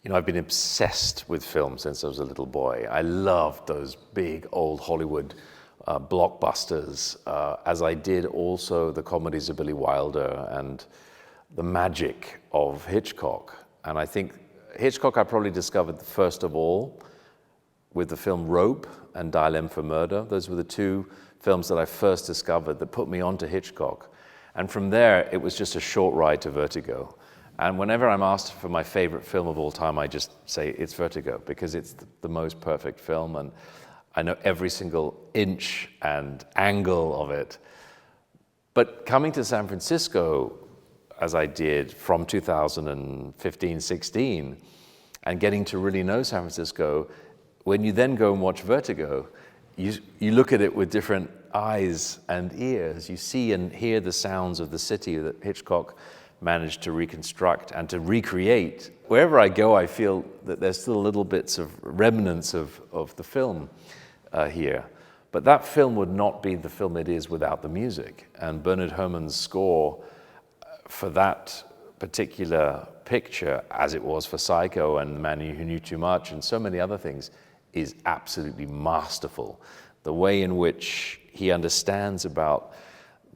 You know, I've been obsessed with film since I was a little boy. I loved those big old Hollywood blockbusters, as I did also the comedies of Billy Wilder and the magic of Hitchcock. And I think Hitchcock I probably discovered first of all with the film Rope and Dial M for Murder. Those were the two films that I first discovered that put me onto Hitchcock. And from there, it was just a short ride to Vertigo. And whenever I'm asked for my favorite film of all time, I just say it's Vertigo, because it's the most perfect film, and I know every single inch and angle of it. But coming to San Francisco, as I did from 2015-16, and getting to really know San Francisco, when you then go and watch Vertigo, you look at it with different eyes and ears. You see and hear the sounds of the city that Hitchcock managed to reconstruct and to recreate. Wherever I go, I feel that there's still little bits of remnants of the film here. But that film would not be the film it is without the music. And Bernard Herrmann's score for that particular picture, as it was for Psycho and The Man Who Knew Too Much and so many other things, is absolutely masterful. The way in which he understands about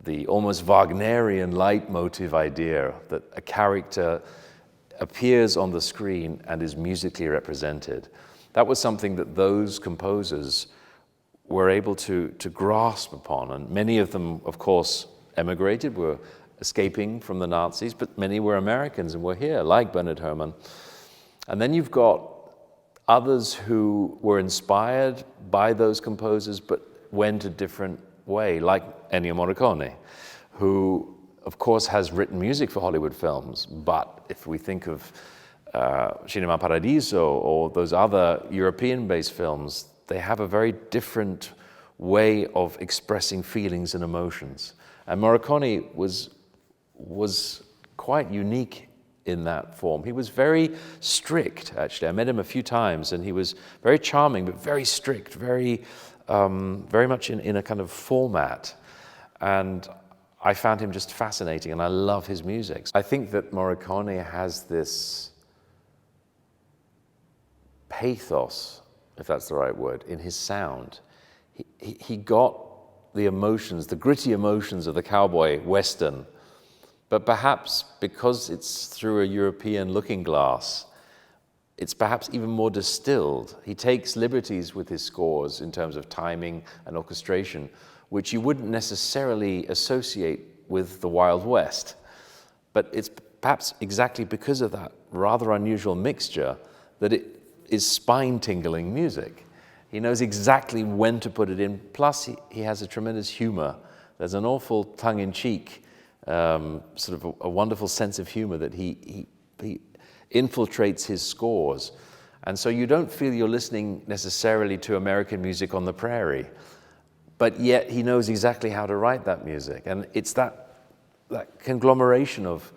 the almost Wagnerian leitmotif idea that a character appears on the screen and is musically represented. That was something that those composers were able to grasp upon. And many of them, of course, emigrated, were escaping from the Nazis, but many were Americans and were here, like Bernard Herrmann. And then you've got others who were inspired by those composers, but went a different way, like Ennio Morricone, who, of course, has written music for Hollywood films. But if we think of Cinema Paradiso or those other European-based films, they have a very different way of expressing feelings and emotions. And Morricone was quite unique in that form. He was very strict, actually. I met him a few times, and he was very charming, but very strict, very much in a kind of format. And I found him just fascinating, and I love his music. I think that Morricone has this pathos, if that's the right word, in his sound. He got the emotions, the gritty emotions of the cowboy western, but perhaps because it's through a European looking glass, it's perhaps even more distilled. He takes liberties with his scores in terms of timing and orchestration, which you wouldn't necessarily associate with the Wild West. But it's perhaps exactly because of that rather unusual mixture that it is spine-tingling music. He knows exactly when to put it in. Plus, he has a tremendous humor. There's an awful tongue-in-cheek, sort of a wonderful sense of humor that he infiltrates his scores. And so you don't feel you're listening necessarily to American music on the prairie, but yet he knows exactly how to write that music. And it's that conglomeration of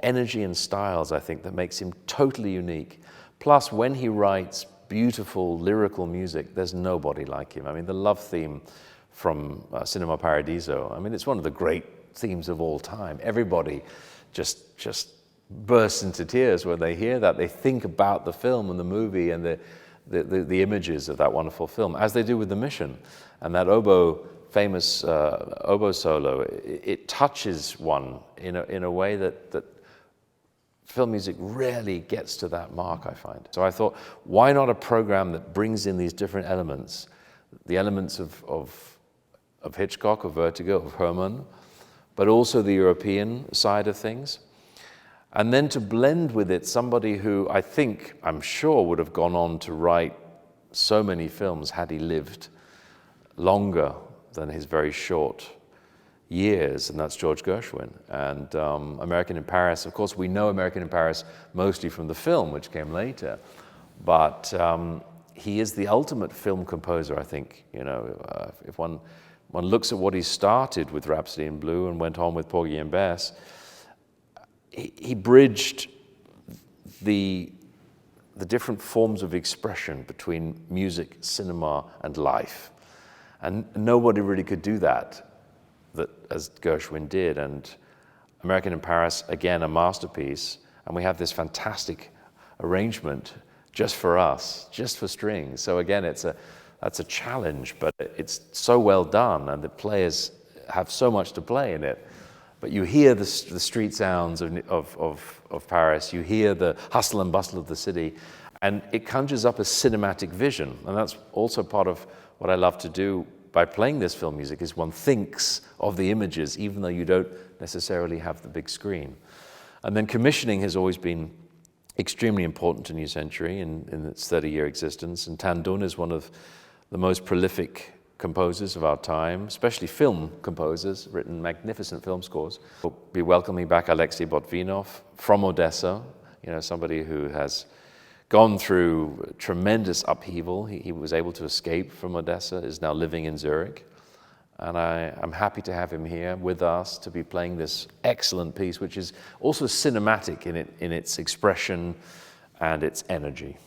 energy and styles, I think, that makes him totally unique. Plus, when he writes beautiful lyrical music, there's nobody like him. I mean, the love theme from Cinema Paradiso, I mean, it's one of the great themes of all time. Everybody just bursts into tears when they hear that. They think about the film and the movie and the images of that wonderful film, as they do with The Mission. And that famous oboe solo, it touches one in a way that film music rarely gets to that mark, I find. So I thought, why not a program that brings in these different elements, the elements of Hitchcock, of Vertigo, of Herrmann, but also the European side of things. And then to blend with it somebody who I'm sure would have gone on to write so many films had he lived longer than his very short years, and that's George Gershwin. And American in Paris, of course, we know American in Paris mostly from the film, which came later, but he is the ultimate film composer, I think. You know, if one looks at what he started with Rhapsody in Blue and went on with Porgy and Bess, he bridged the different forms of expression between music, cinema, and life. And nobody really could do that as Gershwin did. And American in Paris, again, a masterpiece. And we have this fantastic arrangement just for us, just for strings. So again, that's a challenge, but it's so well done, and the players have so much to play in it. But you hear the street sounds of Paris, you hear the hustle and bustle of the city, and it conjures up a cinematic vision. And that's also part of what I love to do by playing this film music, is one thinks of the images, even though you don't necessarily have the big screen. And then commissioning has always been extremely important to New Century in its 30-year existence. And Tan Dun is one of the most prolific composers of our time, especially film composers, written magnificent film scores. We'll be welcoming back Alexei Botvinov from Odessa, somebody who has gone through tremendous upheaval. He was able to escape from Odessa, is now living in Zurich. And I'm happy to have him here with us to be playing this excellent piece, which is also cinematic in its expression and its energy.